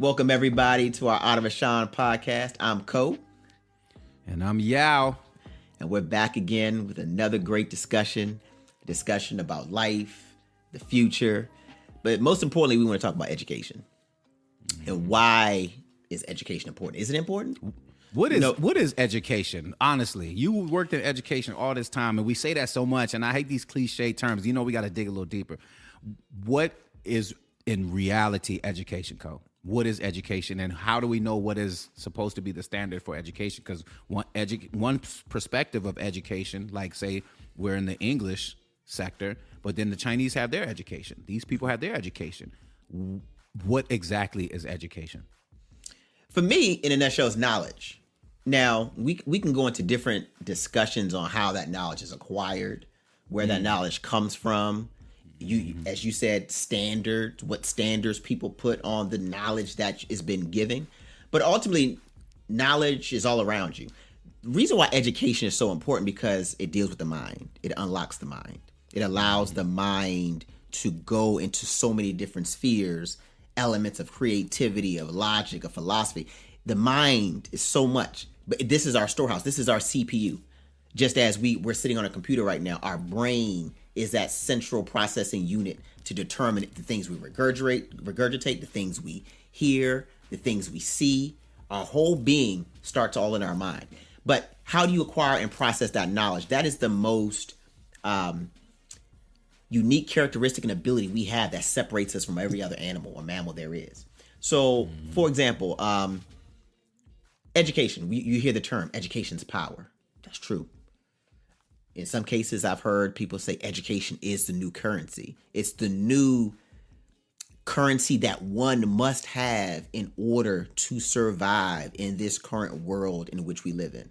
Welcome everybody to our Out of Ashan podcast. I'm Ko. And I'm Yao. And we're back again with another great discussion about life, the future. But most importantly, we want to talk about education. And why is education important? Is it important? What is education? Honestly, you worked in education all this time, and we say that so much, and I hate these cliche terms. We got to dig a little deeper. What is, in reality, education, Ko? What is education, and how do we know what is supposed to be the standard for education? Because one perspective of education, like say we're in the English sector, but then the Chinese have their education. These people have their education. What exactly is education? For me, in a nutshell, is knowledge. Now, we can go into different discussions on how that knowledge is acquired, where that knowledge comes from. As you said, standards, what standards people put on the knowledge that is been given. But ultimately, knowledge is all around you. The reason why education is so important because it deals with the mind. It unlocks the mind. It allows the mind to go into so many different spheres, elements of creativity, of logic, of philosophy. The mind is so much. But this is our storehouse. This is our CPU. Just as we're sitting on a computer right now, our brain is that central processing unit to determine the things we regurgitate, the things we hear, the things we see. Our whole being starts all in our mind. But how do you acquire and process that knowledge? That is the most unique characteristic and ability we have that separates us from every other animal or mammal there is. So, for example, education. You hear the term, education's power. That's true. In some cases, I've heard people say education is the new currency. It's the new currency that one must have in order to survive in this current world in which we live in.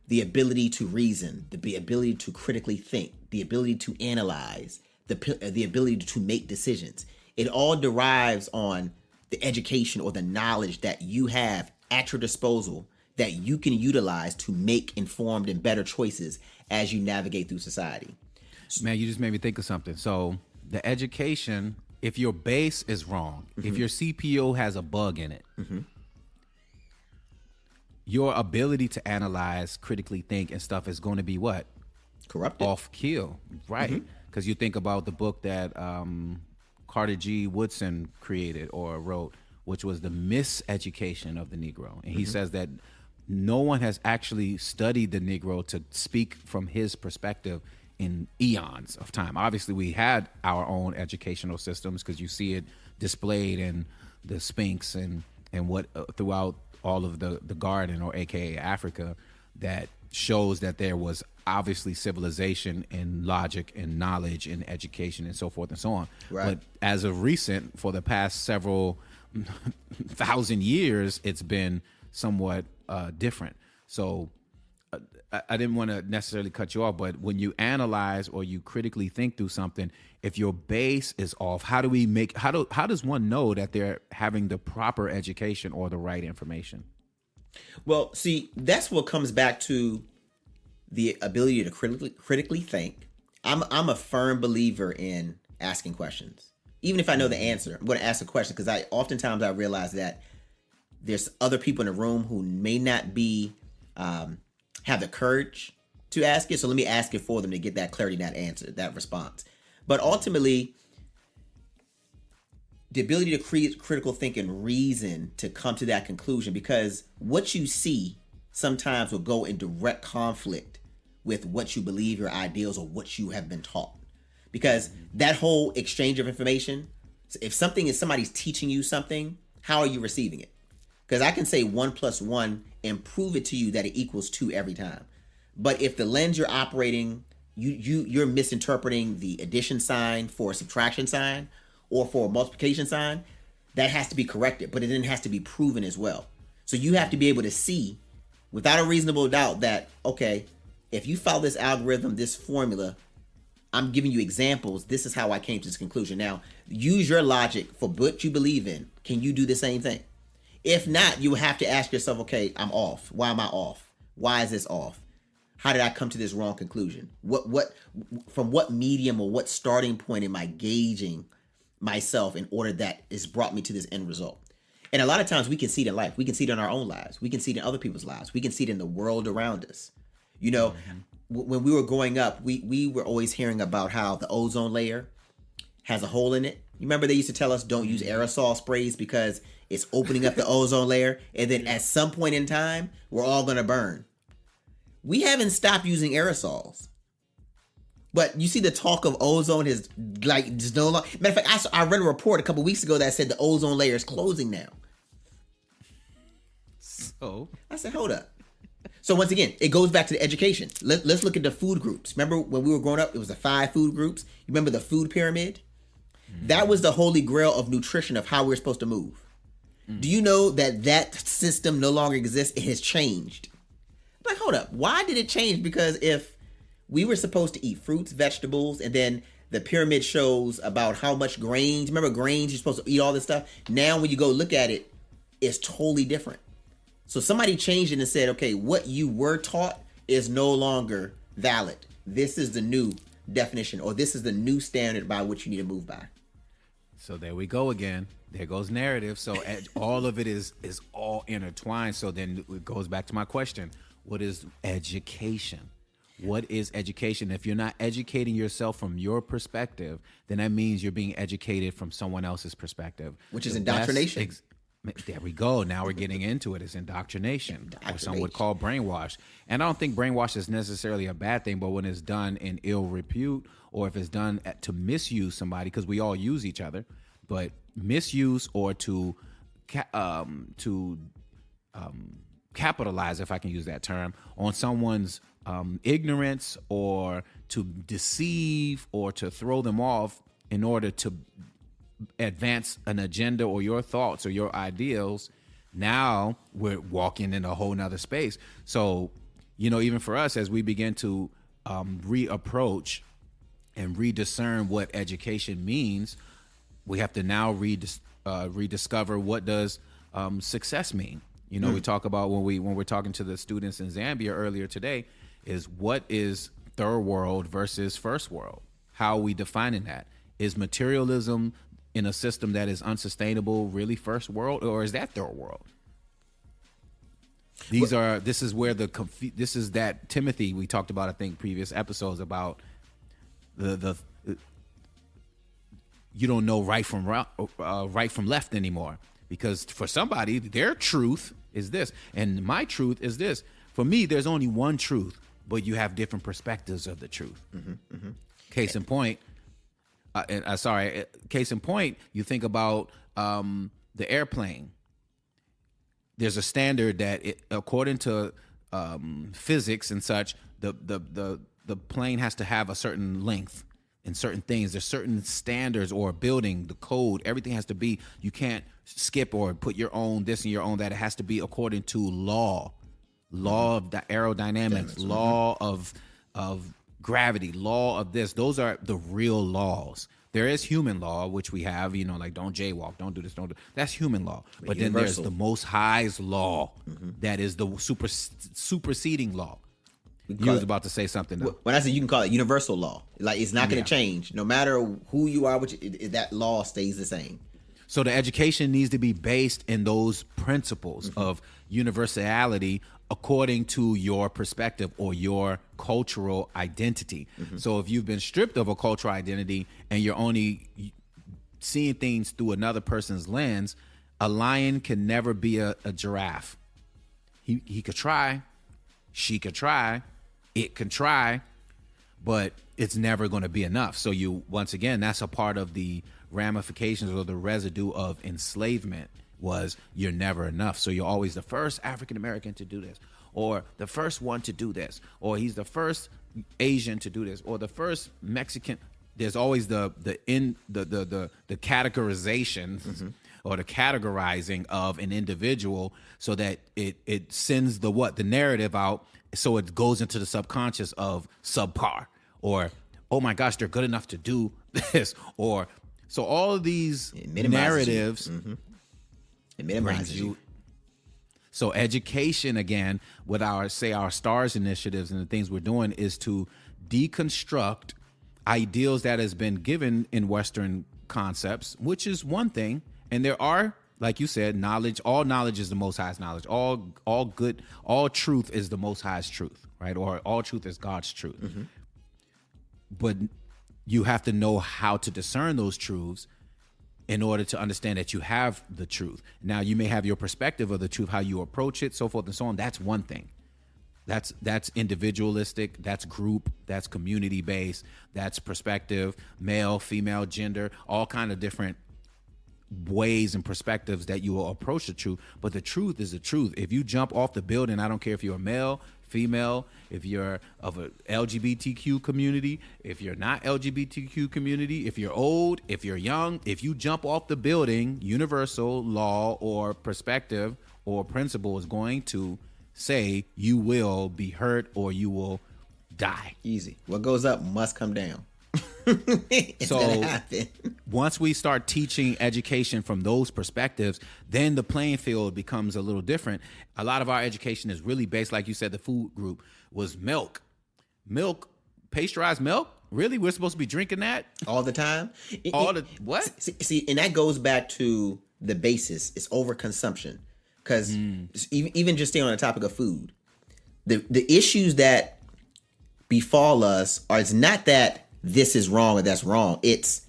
The ability to reason, the ability to critically think, the ability to analyze, the ability to make decisions. It all derives on the education or the knowledge that you have at your disposal that you can utilize to make informed and better choices as you navigate through society. Man, you just made me think of something. So the education, if your base is wrong, if your CPU has a bug in it, your ability to analyze, critically think and stuff is going to be what? Corrupted. Off kill, right? Because you think about the book that Carter G. Woodson created or wrote, which was the miseducation of the Negro. And he says that no one has actually studied the Negro to speak from his perspective in eons of time. Obviously, we had our own educational systems because you see it displayed in the Sphinx and what throughout all of the garden, or AKA Africa, that shows that there was obviously civilization and logic and knowledge and education and so forth and so on. Right. But as of recent, for the past several thousand years, it's been somewhat different. So I didn't want to necessarily cut you off, but when you analyze or you critically think through something, if your base is off, how does one know that they're having the proper education or the right information? Well, see, that's what comes back to the ability to critically think. I'm a firm believer in asking questions. Even if I know the answer, I'm going to ask a question because oftentimes I realize that there's other people in the room who may not be have the courage to ask it. So let me ask it for them to get that clarity, that answer, that response. But ultimately, the ability to create critical think and reason to come to that conclusion, because what you see sometimes will go in direct conflict with what you believe, your ideals, or what you have been taught. Because that whole exchange of information, if somebody's teaching you something, how are you receiving it? Because I can say 1 + 1 and prove it to you that it equals 2 every time. But if the lens you're operating, you're misinterpreting the addition sign for a subtraction sign or for a multiplication sign, that has to be corrected. But it then has to be proven as well. So you have to be able to see without a reasonable doubt that, okay, if you follow this algorithm, this formula, I'm giving you examples. This is how I came to this conclusion. Now, use your logic for what you believe in. Can you do the same thing? If not, you have to ask yourself, okay, I'm off. Why am I off? Why is this off? How did I come to this wrong conclusion? From what medium or what starting point am I gauging myself in order that has brought me to this end result? And a lot of times we can see it in life. We can see it in our own lives. We can see it in other people's lives. We can see it in the world around us. You know, when we were growing up, we were always hearing about how the ozone layer has a hole in it. You remember they used to tell us don't use aerosol sprays because it's opening up the ozone layer. And then at some point in time, we're all going to burn. We haven't stopped using aerosols. But you see the talk of ozone is like just no longer. Matter of fact, I read a report a couple weeks ago that said the ozone layer is closing now. So I said, hold up. So once again, it goes back to the education. Let's look at the food groups. Remember when we were growing up, it was the 5 food groups. You remember the food pyramid? That was the holy grail of nutrition of how we're supposed to move. Do you know that system no longer exists? It has changed. Like, hold up. Why did it change? Because if we were supposed to eat fruits, vegetables, and then the pyramid shows about how much grains. Remember grains, you're supposed to eat all this stuff. Now when you go look at it, it's totally different. So somebody changed it and said, okay, what you were taught is no longer valid. This is the new definition, or this is the new standard by which you need to move by. So there we go again. There goes narrative. So all of it is all intertwined. So then it goes back to my question. What is education? What is education? If you're not educating yourself from your perspective, then that means you're being educated from someone else's perspective. Which is indoctrination. There we go. Now we're getting into it. It's indoctrination, or some would call brainwash. And I don't think brainwash is necessarily a bad thing, but when it's done in ill repute, or if it's done to misuse somebody, because we all use each other, but misuse or to capitalize, if I can use that term, on someone's ignorance, or to deceive, or to throw them off in order to advance an agenda or your thoughts or your ideals. Now we're walking in a whole nother space. So, even for us, as we begin to reapproach and rediscern what education means, we have to now rediscover what does success mean. We talk about when we're talking to the students in Zambia earlier today, is what is third world versus first world? How are we defining that? Is materialism in a system that is unsustainable really first world, or is that third world? This is where this is that Timothy we talked about, I think, previous episodes about the you don't know right from left anymore, because for somebody their truth is this and my truth is this. For me, there's only one truth, but you have different perspectives of the truth. Case in point, you think about the airplane. There's a standard that, according to physics and such, the plane has to have a certain length and certain things. There's certain standards, or building, the code, everything has to be. You can't skip or put your own this and your own that. It has to be according to law of the aerodynamics, law of gravity, law of this. Those are the real laws. There is human law, which we have, like don't jaywalk, don't do this, don't do. That's human law. But universal. Then there's the Most High's law, that is the superseding law. You was about to say something, though. When I say, you can call it universal law. Like, it's not going to change. No matter who you are, that law stays the same. So the education needs to be based in those principles of universality according to your perspective or your cultural identity. So if you've been stripped of a cultural identity and you're only seeing things through another person's lens, a lion can never be a giraffe. He could try, she could try, it can try, but it's never going to be enough. So once again, that's a part of the ramifications or the residue of enslavement, was you're never enough. So you're always the first African American to do this, or the first one to do this, or he's the first Asian to do this, or the first Mexican. There's always the categorization or the categorizing of an individual, so that it sends the narrative out, so it goes into the subconscious of subpar, or oh my gosh, they're good enough to do this, or so all of these narratives. It minimizes you. So education, again, with our STARS initiatives and the things we're doing, is to deconstruct ideals that has been given in Western concepts, which is one thing. And there are like you said, all knowledge is the Most High's knowledge. All truth is the Most High's truth, right? Or all truth is God's truth. Mm-hmm. But you have to know how to discern those truths in order to understand that you have the truth. Now, you may have your perspective of the truth, how you approach it, so forth and so on. That's one thing. That's individualistic, that's group, that's community based, that's perspective, male, female, gender, all kind of different ways and perspectives that you will approach the truth. But the truth is the truth. If you jump off the building, I don't care if you're a male, female, if you're of a LGBTQ community, if you're not LGBTQ community, if you're old, if you're young, if you jump off the building, universal law or perspective or principle is going to say you will be hurt or you will die. Easy. What goes up must come down. So once we start teaching education from those perspectives, then the playing field becomes a little different. A lot of our education is really based, like you said, the food group was milk, pasteurized milk. Really? We're supposed to be drinking that all the time? What? See, and that goes back to the basis. It's overconsumption. Because even just staying on the topic of food, the issues that befall us are, it's not that this is wrong or that's wrong. It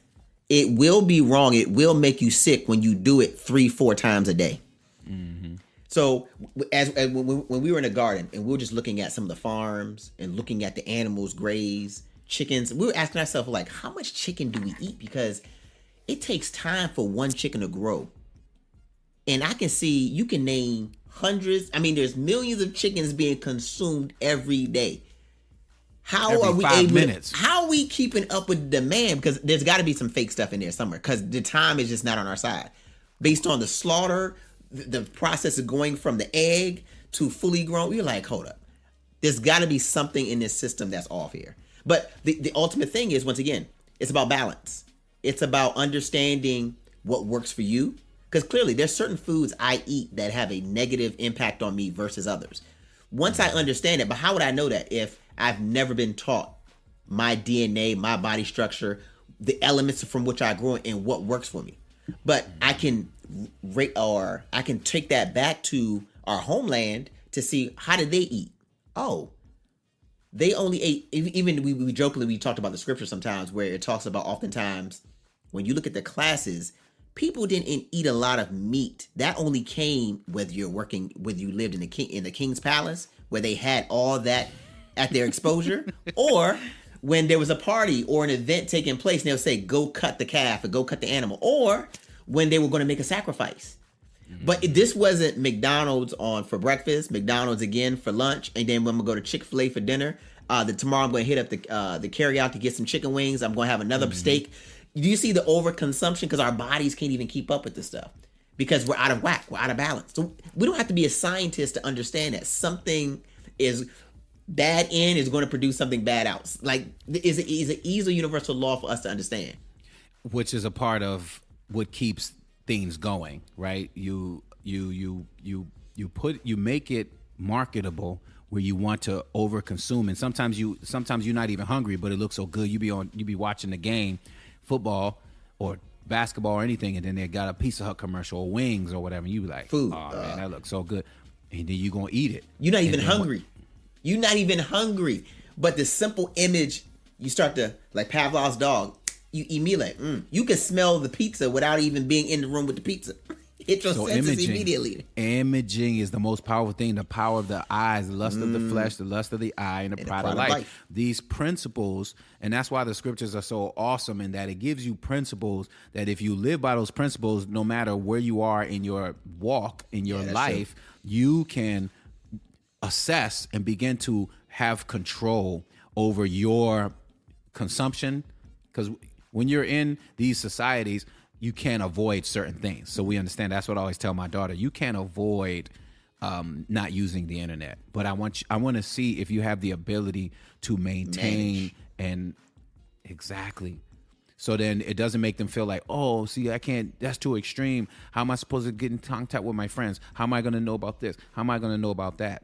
will be wrong. It will make you sick when you do it 3-4 times a day. Mm-hmm. So when we were in the garden and we were just looking at some of the farms and looking at the animals graze, chickens, we were asking ourselves, like, how much chicken do we eat? Because it takes time for one chicken to grow. And I can see, you can name hundreds. I mean, there's millions of chickens being consumed every day. How are we how are we keeping up with demand? Because there's got to be some fake stuff in there somewhere, because the time is just not on our side. Based on the slaughter, the process of going from the egg to fully grown, we're like, hold up. There's got to be something in this system that's off here. But the ultimate thing is, once again, it's about balance. It's about understanding what works for you. Because clearly there's certain foods I eat that have a negative impact on me versus others. Once I understand it, but how would I know that if I've never been taught my DNA, my body structure, the elements from which I grew and what works for me? But I can take that back to our homeland to see, how did they eat? Oh, they only ate, even we jokingly, we talked about the scripture sometimes where it talks about, oftentimes when you look at the classes, people didn't eat a lot of meat. That only came whether you lived in the king's palace, where they had all that at their exposure, or when there was a party or an event taking place, and they'll say, go cut the calf or go cut the animal, or when they were going to make a sacrifice. Mm-hmm. But this wasn't McDonald's for breakfast, McDonald's again for lunch, and then when we go to Chick-fil-A for dinner. Tomorrow I'm going to hit up the carry out to get some chicken wings. I'm going to have another steak. Do you see the overconsumption? Because our bodies can't even keep up with this stuff because we're out of whack. We're out of balance. So we don't have to be a scientist to understand that something is bad in is going to produce something bad out. Like, is an easy universal law for us to understand. Which is a part of what keeps things going, right? You make it marketable where you want to overconsume, and sometimes you're not even hungry, but it looks so good. You be watching the game, football or basketball or anything, and then they got a Pizza Hut commercial or wings or whatever, and you be like, food, oh man, that looks so good, and then you gonna eat it. You're not even hungry. You're not even hungry, but the simple image, you start to, like Pavlov's dog, you immediately you can smell the pizza without even being in the room with the pizza. Hit your senses immediately. Imaging is the most powerful thing. The power of the eyes, the lust of the flesh, the lust of the eye, and the pride of life. These principles, and that's why the scriptures are so awesome, in that it gives you principles that if you live by those principles, no matter where you are in your walk, in your life, you can assess and begin to have control over your consumption. Because when you're in these societies, you can't avoid certain things. So we understand. That's what I always tell my daughter. You can't avoid not using the internet. But I want to see if you have the ability to maintain and exactly. So then it doesn't make them feel like, oh, see, I can't. That's too extreme. How am I supposed to get in contact with my friends? How am I going to know about this? How am I going to know about that?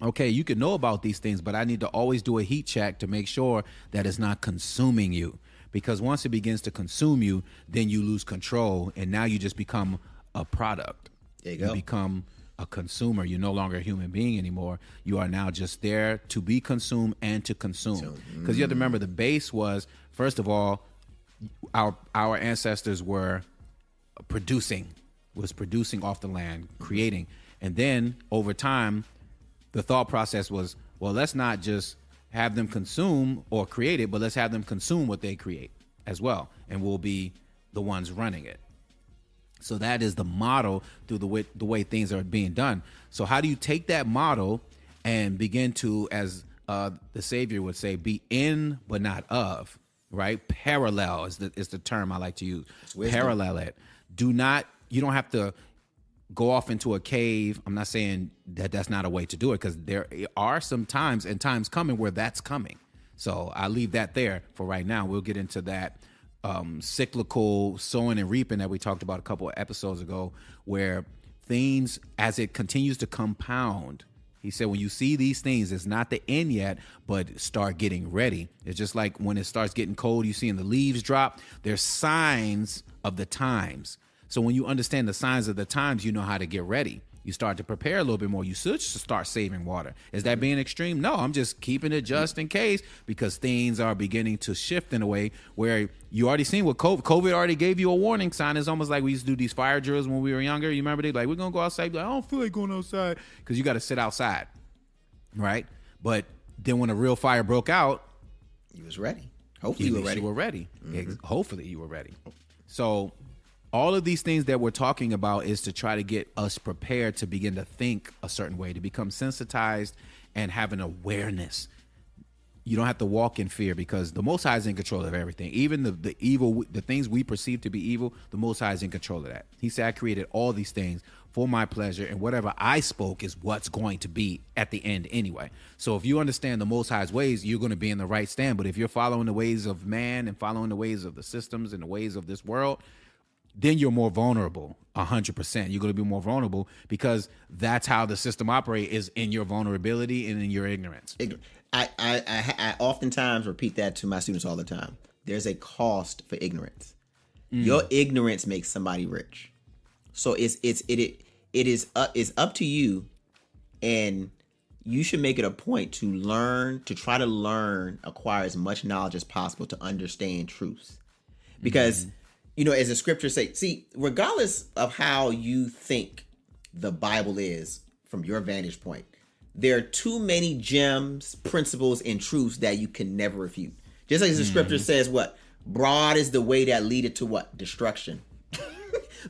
Okay, you can know about these things, but I need to always do a heat check to make sure that it's not consuming you. Because once it begins to consume you, then you lose control, and now you just become a product. There you go. Become a consumer. You're no longer a human being anymore. You are now just there to be consumed and to consume. Because you have to remember, the base was, first of all, our ancestors were producing off the land, creating. And then over time, the thought process was, well, let's not just have them consume or create it, but let's have them consume what they create as well. And we'll be the ones running it. So that is the model through the way things are being done. So how do you take that model and begin to, as the Savior would say, be in but not of, right? Parallel is the term I like to use. Parallel it. You don't have to go off into a cave. I'm not saying that that's not a way to do it, because there are some times and times coming where that's coming. So I leave that there for right now. We'll get into that cyclical sowing and reaping that we talked about a couple of episodes ago, where things, as it continues to compound, he said, when you see these things, it's not the end yet, but start getting ready. It's just like when it starts getting cold, you see, and the leaves drop, there's signs of the times. So when you understand the signs of the times, you know how to get ready. You start to prepare a little bit more. You should start saving water. Is that being extreme? No, I'm just keeping it just in case, because things are beginning to shift in a way where you already seen what COVID already gave you a warning sign. It's almost like we used to do these fire drills when we were younger. You remember, they like, we're going to go outside. Like, I don't feel like going outside, because you got to sit outside, right? But then when a real fire broke out, you was ready. Hopefully you were ready. Hopefully you were ready. So all of these things that we're talking about is to try to get us prepared to begin to think a certain way, to become sensitized and have an awareness. You don't have to walk in fear, because the Most High is in control of everything. Even the evil, the things we perceive to be evil, the Most High is in control of that. He said, I created all these things for my pleasure, and whatever I spoke is what's going to be at the end anyway. So if you understand the Most High's ways, you're going to be in the right stand. But if you're following the ways of man and following the ways of the systems and the ways of this world, then you're more vulnerable, 100%. You're going to be more vulnerable, because that's how the system operates, is in your vulnerability and in your ignorance. I oftentimes repeat that to my students all the time. There's a cost for ignorance. Your ignorance makes somebody rich. So it is up to you, and you should make it a point to try to learn, acquire as much knowledge as possible to understand truths. Because as the scriptures say, see, regardless of how you think the Bible is from your vantage point, there are too many gems, principles, and truths that you can never refute. Just like the scripture says, what? Broad is the way that leadeth to what? Destruction.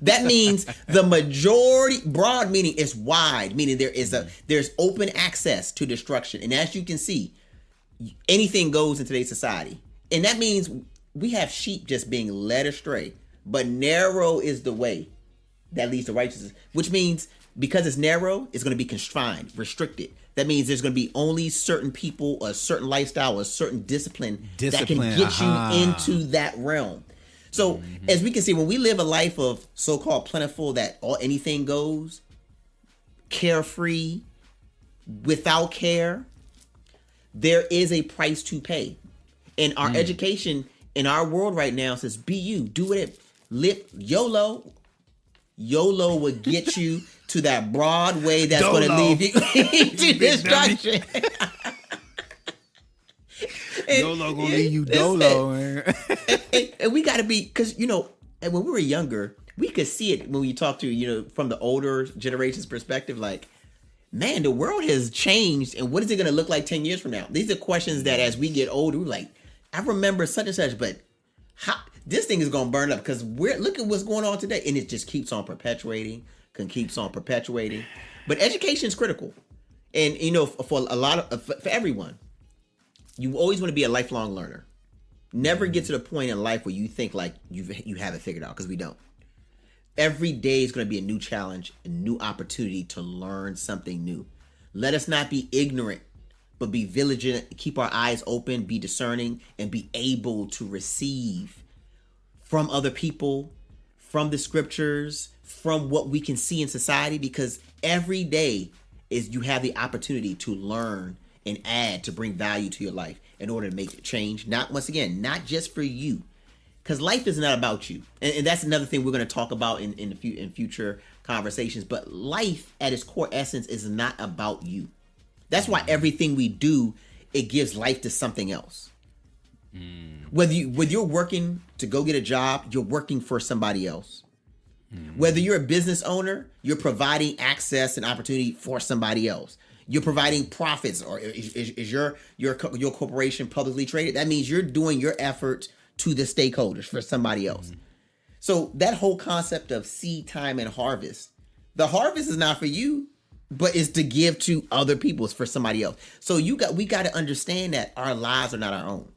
That means the majority, broad meaning is wide, meaning there's open access to destruction. And as you can see, anything goes in today's society. And that means we have sheep just being led astray, but narrow is the way that leads to righteousness, which means because it's narrow, it's going to be confined, restricted. That means there's going to be only certain people, a certain lifestyle, a certain discipline that can get you into that realm. So as we can see, when we live a life of so-called plentiful, that anything goes, carefree, without care, there is a price to pay. And our education in our world right now says, be you, do it, live YOLO. YOLO would get you to that broad way that's going to lead you to destruction. YOLO gonna leave you dolo. And we got to be, because, and when we were younger, we could see it when we talk to, from the older generation's perspective, like, man, the world has changed. And what is it going to look like 10 years from now? These are questions that as we get older, we're like, I remember such and such, but how this thing is going to burn up, because look at what's going on today. And it just keeps on perpetuating. But education is critical. And, for everyone, you always want to be a lifelong learner. Never get to the point in life where you think like you have it figured out, because we don't. Every day is going to be a new challenge, a new opportunity to learn something new. Let us not be ignorant, but be vigilant, keep our eyes open, be discerning, and be able to receive from other people, from the scriptures, from what we can see in society, because every day is you have the opportunity to learn and add to bring value to your life in order to make a change. Not, once again, not just for you, because life is not about you, and that's another thing we're going to talk about in future conversations. But life, at its core essence, is not about you. That's why everything we do, it gives life to something else. Whether you're working to go get a job, you're working for somebody else. Whether you're a business owner, you're providing access and opportunity for somebody else. You're providing profits, or is your corporation publicly traded? That means you're doing your effort to the stakeholders for somebody else. So that whole concept of seed time and harvest, the harvest is not for you, but it's to give to other people. It's for somebody else. So we got to understand that our lives are not our own.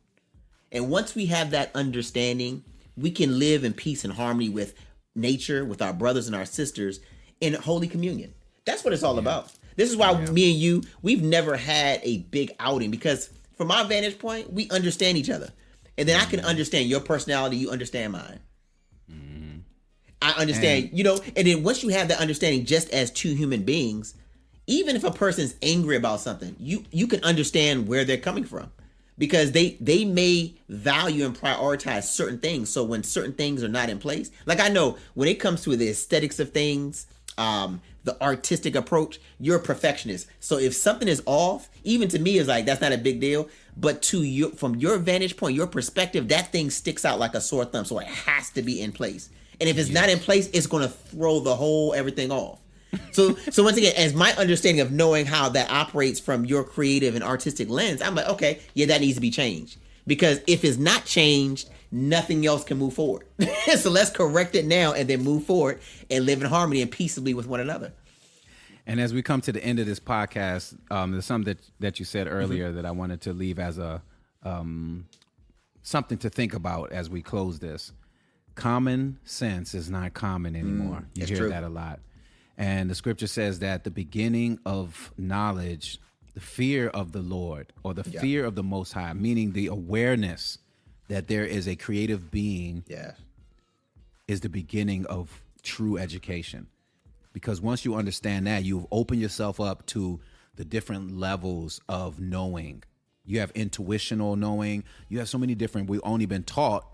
And once we have that understanding, we can live in peace and harmony with nature, with our brothers and our sisters in holy communion. That's what it's all about. This is why me and you, we've never had a big outing, because from our vantage point, we understand each other. And then I can understand your personality, you understand mine. I understand, and then once you have that understanding just as two human beings, even if a person's angry about something, you can understand where they're coming from. Because they may value and prioritize certain things. So when certain things are not in place, like I know when it comes to the aesthetics of things, the artistic approach, you're a perfectionist. So if something is off, even to me, is like, that's not a big deal. But to you, from your vantage point, your perspective, that thing sticks out like a sore thumb. So it has to be in place. And if it's not in place, it's going to throw everything off. So once again, as my understanding of knowing how that operates from your creative and artistic lens, I'm like, okay, yeah, that needs to be changed. Because if it's not changed, nothing else can move forward. So let's correct it now and then move forward and live in harmony and peaceably with one another. And as we come to the end of this podcast, there's something that you said earlier that I wanted to leave as a something to think about as we close this. Common sense is not common anymore. You hear that a lot. And the scripture says that the beginning of knowledge, the fear of the Lord, or the fear of the Most High, meaning the awareness that there is a creative being, is the beginning of true education. Because once you understand that, you've opened yourself up to the different levels of knowing. You have intuitional knowing. You have so many different, we've only been taught.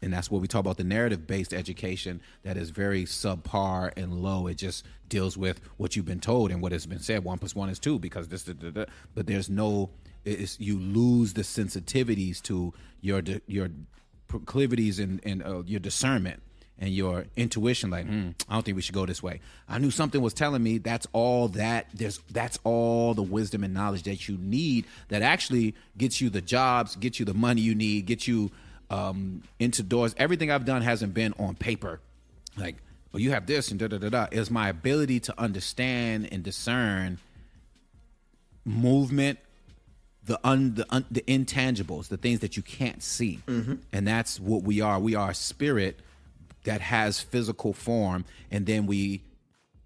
And that's what we talk about, the narrative-based education that is very subpar and low. It just deals with what you've been told and what has been said. 1 + 1 is 2 because this, but there's no, you lose the sensitivities to your proclivities and your discernment and your intuition. Like, I don't think we should go this way. I knew something was telling me that's all that's all the wisdom and knowledge that you need that actually gets you the jobs, gets you the money you need, gets you into doors. Everything I've done hasn't been on paper. Like, well, you have this and da-da-da-da. It's my ability to understand and discern movement, the intangibles, the things that you can't see. And that's what we are. We are a spirit that has physical form, and then we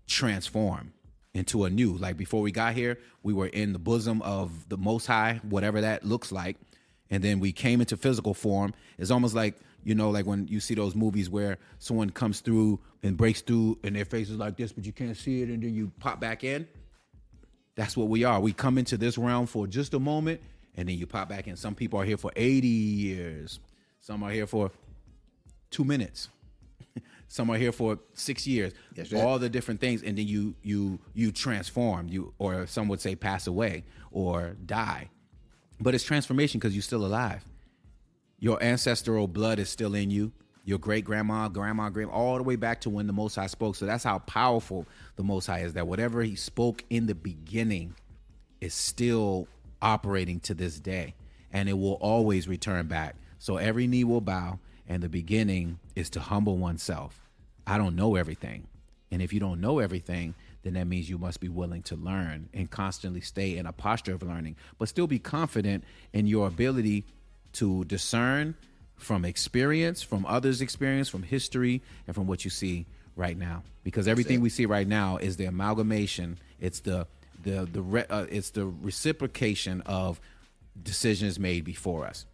transform into a new. Like before we got here, we were in the bosom of the Most High, whatever that looks like. And then we came into physical form. It's almost like, like when you see those movies where someone comes through and breaks through and their face is like this, but you can't see it, and then you pop back in. That's what we are. We come into this realm for just a moment, and then you pop back in. Some people are here for 80 years. Some are here for 2 minutes. Some are here for 6 years. Yes, all the different things, and then you transform. Or some would say pass away or die. But it's transformation because you're still alive. Your ancestral blood is still in you. Your great-grandma, grandma, all the way back to when the Most High spoke. So that's how powerful the Most High is, that whatever he spoke in the beginning is still operating to this day. And it will always return back. So every knee will bow, and the beginning is to humble oneself. I don't know everything. And if you don't know everything, then that means you must be willing to learn and constantly stay in a posture of learning, but still be confident in your ability to discern from experience, from others' experience, from history, and from what you see right now. Because everything we see right now is the amalgamation. It's it's the reciprocation of decisions made before us.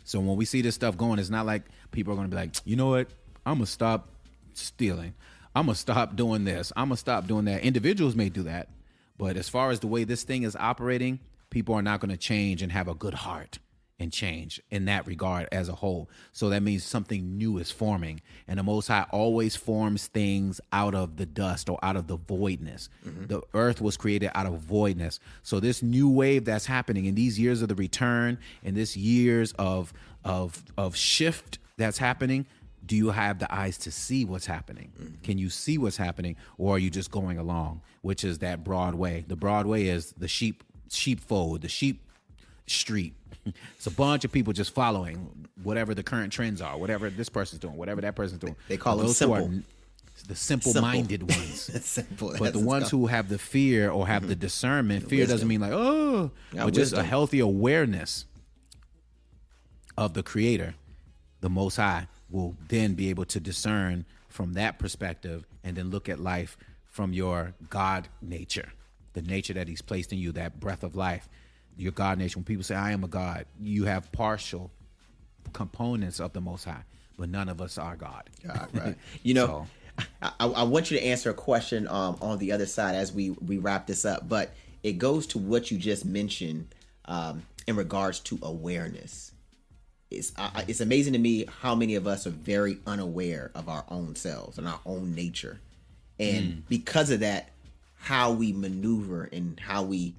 So when we see this stuff going, it's not like people are going to be like, you know what? I'm going to stop stealing. I'm going to stop doing this. I'm going to stop doing that. Individuals may do that. But as far as the way this thing is operating, people are not going to change and have a good heart and change in that regard as a whole. So that means something new is forming. And the Most High always forms things out of the dust or out of the voidness. The earth was created out of voidness. So this new wave that's happening in these years of the return, in this years of shift that's happening, do you have the eyes to see what's happening? Can you see what's happening, or are you just going along, which is that broad way? The broad way is the sheepfold, the sheep street. It's a bunch of people just following whatever the current trends are, whatever this person's doing, whatever that person's doing. They call them simple. The simple-minded ones. Simple. But the ones who have the fear or have the discernment, fear doesn't mean like, but just a healthy awareness of the Creator, the Most High, will then be able to discern from that perspective and then look at life from your God nature, the nature that He's placed in you, that breath of life, your God nature. When people say, I am a God, you have partial components of the Most High, but none of us are God. God, right. I want you to answer a question on the other side as we wrap this up, but it goes to what you just mentioned in regards to awareness. It's amazing to me how many of us are very unaware of our own selves and our own nature. And because of that, how we maneuver and how we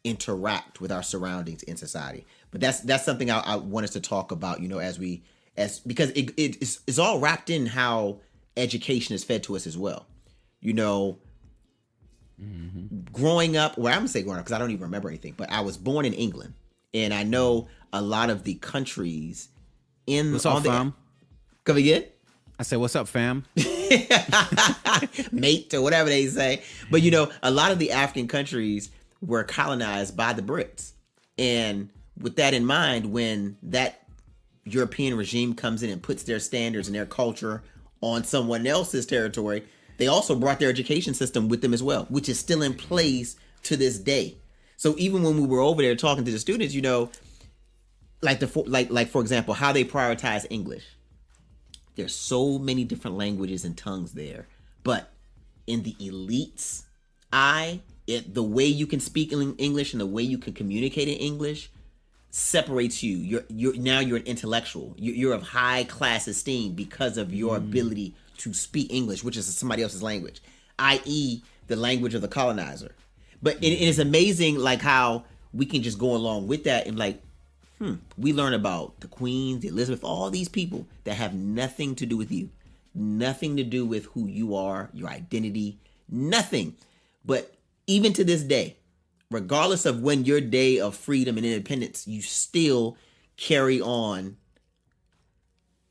interact with our surroundings in society. But that's something I want us to talk about, because it's all wrapped in how education is fed to us as well. Growing up, well, I'm gonna say growing up because I don't even remember anything, but I was born in England, and I know a lot of the countries What's up, fam? Come again? I say, what's up, fam? Mate, or whatever they say. But a lot of the African countries were colonized by the Brits. And with that in mind, when that European regime comes in and puts their standards and their culture on someone else's territory, they also brought their education system with them as well, which is still in place to this day. So even when we were over there talking to the students, for example, how they prioritize English. There's so many different languages and tongues there, but in the elites' the way you can speak English and the way you can communicate in English separates you. You're an intellectual. You're of high class esteem because of your ability to speak English, which is somebody else's language, i.e., the language of the colonizer. But it is amazing, like how we can just go along with that and we learn about the Queens, the Elizabeth, all these people that have nothing to do with you, nothing to do with who you are, your identity, nothing. But even to this day, regardless of when your day of freedom and independence, you still carry on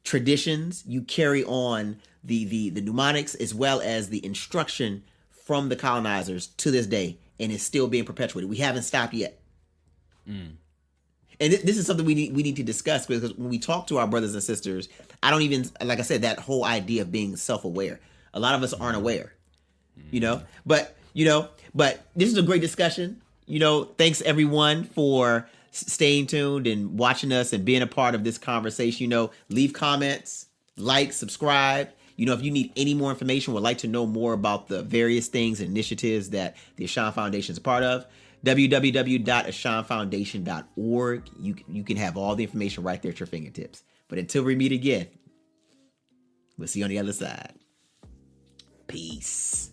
traditions, you carry on the mnemonics as well as the instruction from the colonizers to this day, and it's still being perpetuated. We haven't stopped yet. And this is something we need to discuss, because when we talk to our brothers and sisters, I don't even, like I said, that whole idea of being self-aware. A lot of us aren't aware, But this is a great discussion. Thanks everyone for staying tuned and watching us and being a part of this conversation. Leave comments, like, subscribe. If you need any more information, would like to know more about the various things and initiatives that the Ashan Foundation is a part of, www.ashanfoundation.org. You can have all the information right there at your fingertips. But until we meet again, we'll see you on the other side. Peace.